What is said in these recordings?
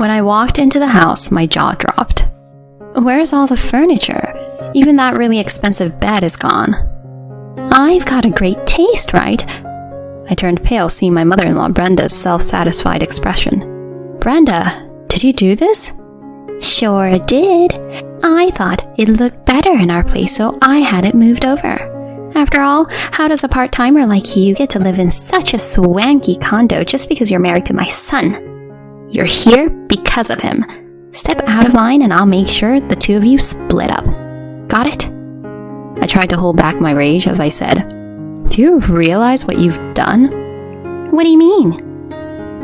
When I walked into the house, my jaw dropped. Where's all the furniture? Even that really expensive bed is gone. I've got a great taste, right? I turned pale seeing my mother-in-law Brenda's self-satisfied expression. Brenda, did you do this? Sure did. I thought it'd look better in our place, so I had it moved over. After all, how does a part-timer like you get to live in such a swanky condo just because you're married to my son? You're here because of him. Step out of line and I'll make sure the two of you split up. Got it? I tried to hold back my rage as I said, Do you realize what you've done? What do you mean?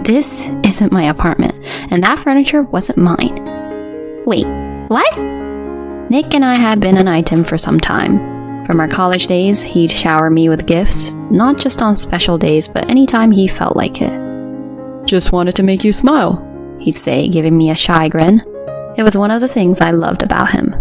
This isn't my apartment, and that furniture wasn't mine. Wait, what? Nick and I had been an item for some time. From our college days, he'd shower me with gifts, not just on special days, but anytime he felt like it. Just wanted to make you smile, he'd say, giving me a shy grin. It was one of the things I loved about him.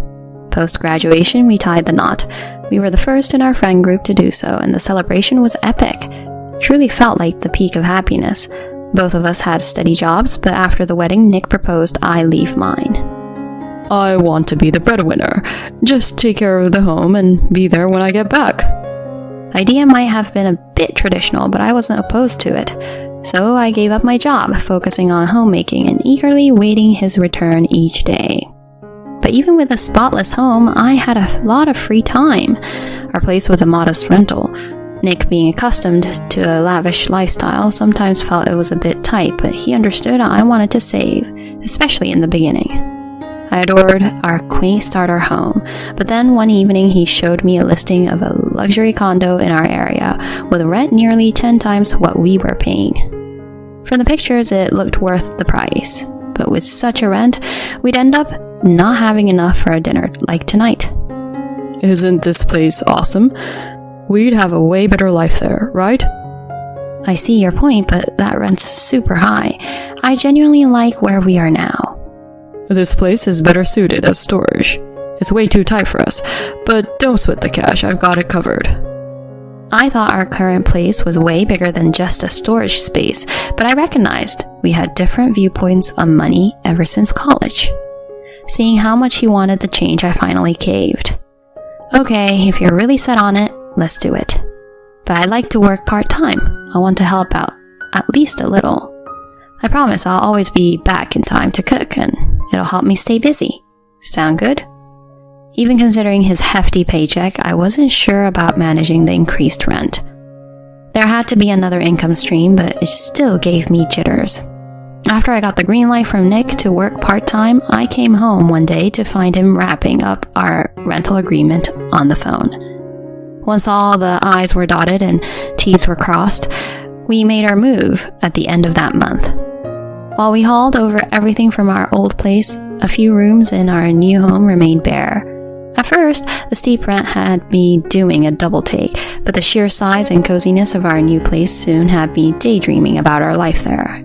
Post-graduation, we tied the knot. We were the first in our friend group to do so, and the celebration was epic. It truly felt like the peak of happiness. Both of us had steady jobs, but after the wedding, Nick proposed I leave mine. I want to be the breadwinner. Just take care of the home and be there when I get back. The idea might have been a bit traditional, but I wasn't opposed to it. So I gave up my job, focusing on homemaking and eagerly waiting his return each day. But even with a spotless home, I had a lot of free time. Our place was a modest rental. Nick, being accustomed to a lavish lifestyle, sometimes felt it was a bit tight, but he understood I wanted to save, especially in the beginning. I adored our quaint starter home, but then one evening he showed me a listing of a luxury condo in our area, with rent nearly 10 times what we were paying. From the pictures, it looked worth the price, but with such a rent, we'd end up not having enough for a dinner like tonight. Isn't this place awesome? We'd have a way better life there, right? I see your point, but that rent's super high. I genuinely like where we are now. This place is better suited as storage. It's way too tight for us, but don't sweat the cash, I've got it covered. I thought our current place was way bigger than just a storage space, but I recognized we had different viewpoints on money ever since college. Seeing how much he wanted the change, I finally caved. Okay, if you're really set on it, let's do it. But I'd like to work part-time. I want to help out, at least a little. I promise I'll always be back in time to cook, and it'll help me stay busy. Sound good? Even considering his hefty paycheck, I wasn't sure about managing the increased rent. There had to be another income stream, but it still gave me jitters. After I got the green light from Nick to work part-time, I came home one day to find him wrapping up our rental agreement on the phone. Once all the I's were dotted and T's were crossed, we made our move at the end of that month. While we hauled over everything from our old place, a few rooms in our new home remained bare. At first, the steep rent had me doing a double take, but the sheer size and coziness of our new place soon had me daydreaming about our life there.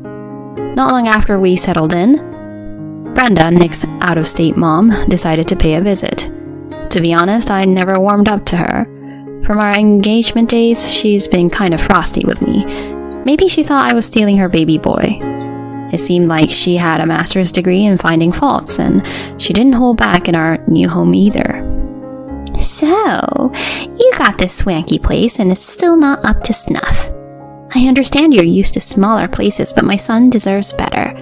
Not long after we settled in, Brenda, Nick's out-of-state mom, decided to pay a visit. To be honest, I never warmed up to her. From our engagement days, she's been kind of frosty with me. Maybe she thought I was stealing her baby boy. It seemed like she had a master's degree in finding faults, and she didn't hold back in our new home either. So, you got this swanky place and it's still not up to snuff. I understand you're used to smaller places, but my son deserves better.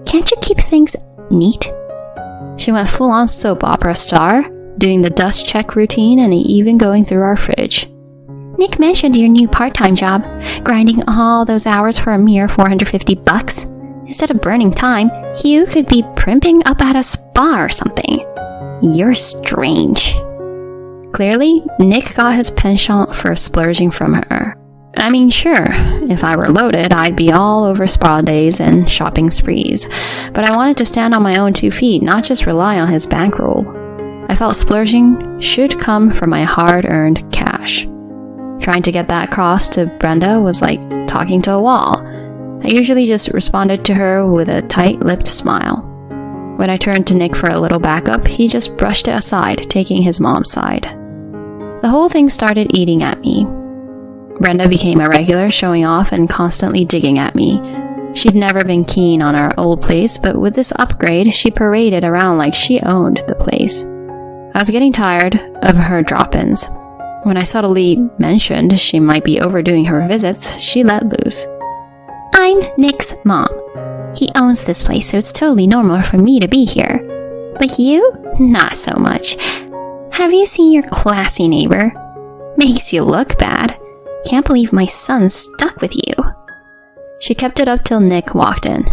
Can't you keep things neat? She went full-on soap opera star, doing the dust check routine and even going through our fridge. Nick mentioned your new part-time job, grinding all those hours for a mere $450. Instead of burning time, you could be primping up at a spa or something. You're strange. Clearly, Nick got his penchant for splurging from her. I mean, sure, if I were loaded, I'd be all over spa days and shopping sprees. But I wanted to stand on my own 2 feet, not just rely on his bankroll. I felt splurging should come from my hard-earned cash. Trying to get that across to Brenda was like talking to a wall. I usually just responded to her with a tight-lipped smile. When I turned to Nick for a little backup, he just brushed it aside, taking his mom's side. The whole thing started eating at me. Brenda became a regular, showing off and constantly digging at me. She'd never been keen on our old place, but with this upgrade, she paraded around like she owned the place. I was getting tired of her drop-ins. When I subtly mentioned she might be overdoing her visits, she let loose. I'm Nick's mom. He owns this place, so it's totally normal for me to be here. But you? Not so much. Have you seen your classy neighbor? Makes you look bad. Can't believe my son's stuck with you. She kept it up till Nick walked in.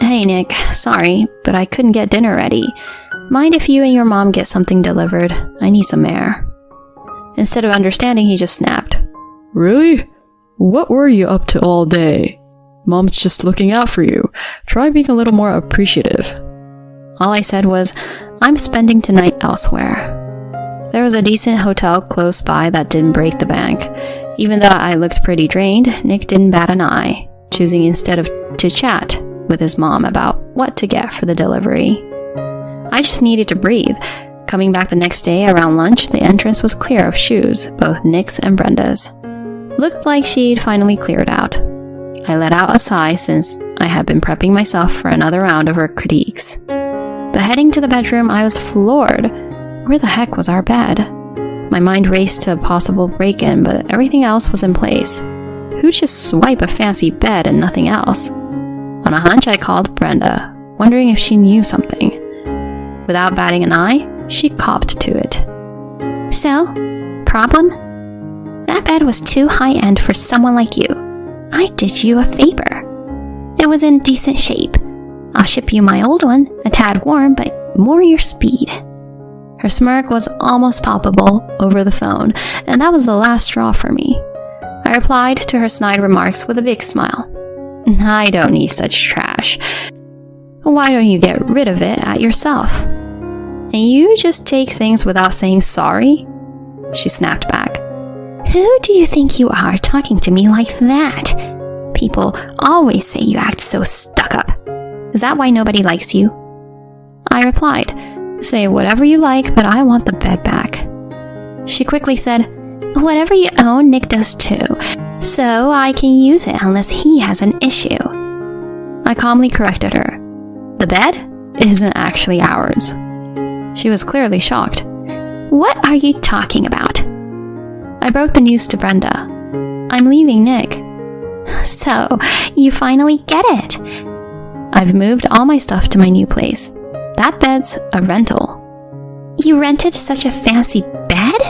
Hey Nick, sorry, but I couldn't get dinner ready. Mind if you and your mom get something delivered? I need some air. Instead of understanding, he just snapped. Really? What were you up to all day? Mom's just looking out for you. Try being a little more appreciative. All I said was, I'm spending tonight elsewhere. There was a decent hotel close by that didn't break the bank. Even though I looked pretty drained, Nick didn't bat an eye, choosing instead to chat with his mom about what to get for the delivery. I just needed to breathe. Coming back the next day around lunch, the entrance was clear of shoes, both Nick's and Brenda's. Looked like she'd finally cleared out. I let out a sigh since I had been prepping myself for another round of her critiques. But heading to the bedroom, I was floored. Where the heck was our bed? My mind raced to a possible break-in, but everything else was in place. Who'd just swipe a fancy bed and nothing else? On a hunch, I called Brenda, wondering if she knew something. Without batting an eye, she copped to it. So, problem? That bed was too high-end for someone like you. I did you a favor. It was in decent shape. I'll ship you my old one, a tad worn, but more your speed. Her smirk was almost palpable over the phone, and that was the last straw for me. I replied to her snide remarks with a big smile. I don't need such trash. Why don't you get rid of it at yourself? And you just take things without saying sorry? She snapped back. Who do you think you are talking to me like that? People always say you act so stuck up. Is that why nobody likes you? I replied, say whatever you like, but I want the bed back. She quickly said, whatever you own, Nick does too, so I can use it unless he has an issue. I calmly corrected her. The bed isn't actually ours. She was clearly shocked. What are you talking about? I broke the news to Brenda. I'm leaving Nick. So, you finally get it. I've moved all my stuff to my new place. That bed's a rental. You rented such a fancy bed?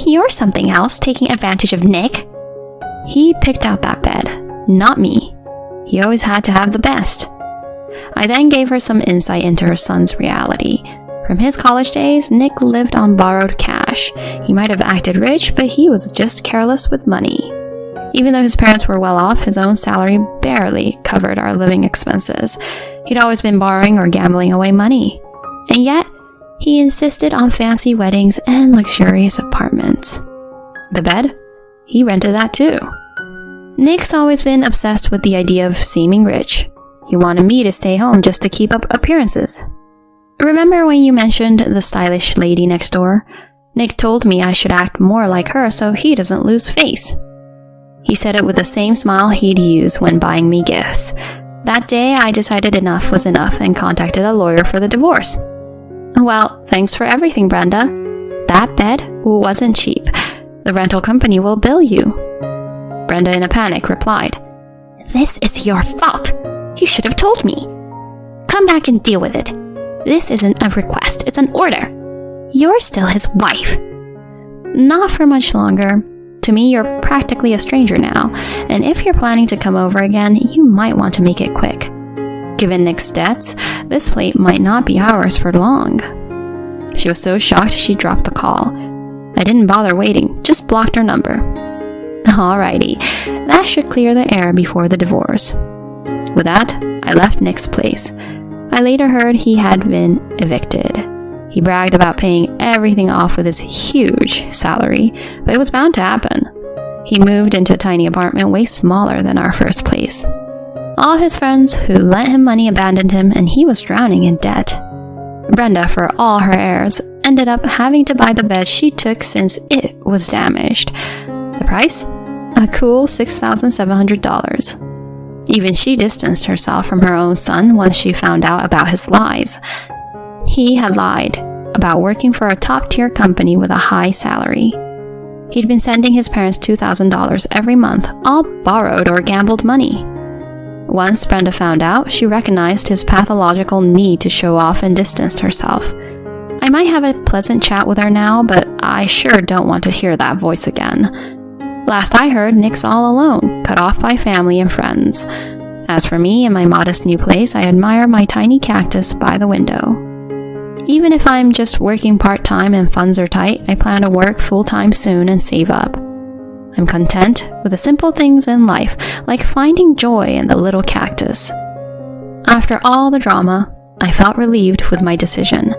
You're something else, taking advantage of Nick. He picked out that bed, not me. He always had to have the best. I then gave her some insight into her son's reality. From his college days, Nick lived on borrowed cash. He might have acted rich, but he was just careless with money. Even though his parents were well off, his own salary barely covered our living expenses. He'd always been borrowing or gambling away money. And yet, he insisted on fancy weddings and luxurious apartments. The bed? He rented that too. Nick's always been obsessed with the idea of seeming rich. He wanted me to stay home just to keep up appearances. Remember when you mentioned the stylish lady next door? Nick told me I should act more like her so he doesn't lose face. He said it with the same smile he'd use when buying me gifts. That day, I decided enough was enough and contacted a lawyer for the divorce. Well, thanks for everything, Brenda. That bed wasn't cheap. The rental company will bill you. Brenda, in a panic, replied, This is your fault. You should have told me. Come back and deal with it. This isn't a request, it's an order. You're still his wife. Not for much longer. To me, you're practically a stranger now, and if you're planning to come over again, you might want to make it quick. Given Nick's debts, this plate might not be ours for long. She was so shocked she dropped the call. I didn't bother waiting, just blocked her number. Alrighty, that should clear the air before the divorce. With that, I left Nick's place. I later heard he had been evicted. He bragged about paying everything off with his huge salary, but it was bound to happen. He moved into a tiny apartment way smaller than our first place. All his friends who lent him money abandoned him, and he was drowning in debt. Brenda, for all her airs, ended up having to buy the bed she took since it was damaged. The price? A cool $6,700. Even she distanced herself from her own son once she found out about his lies. He had lied about working for a top-tier company with a high salary. He'd been sending his parents $2,000 every month, all borrowed or gambled money. Once Brenda found out, she recognized his pathological need to show off and distanced herself. I might have a pleasant chat with her now, but I sure don't want to hear that voice again. Last I heard, Nick's all alone, cut off by family and friends. As for me and my modest new place, I admire my tiny cactus by the window. Even if I'm just working part-time and funds are tight, I plan to work full-time soon and save up. I'm content with the simple things in life, like finding joy in the little cactus. After all the drama, I felt relieved with my decision.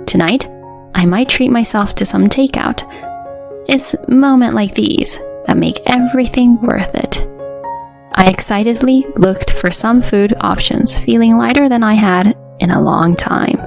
Tonight, I might treat myself to some takeout. It's moments like these that make everything worth it. I excitedly looked for some food options, feeling lighter than I had in a long time.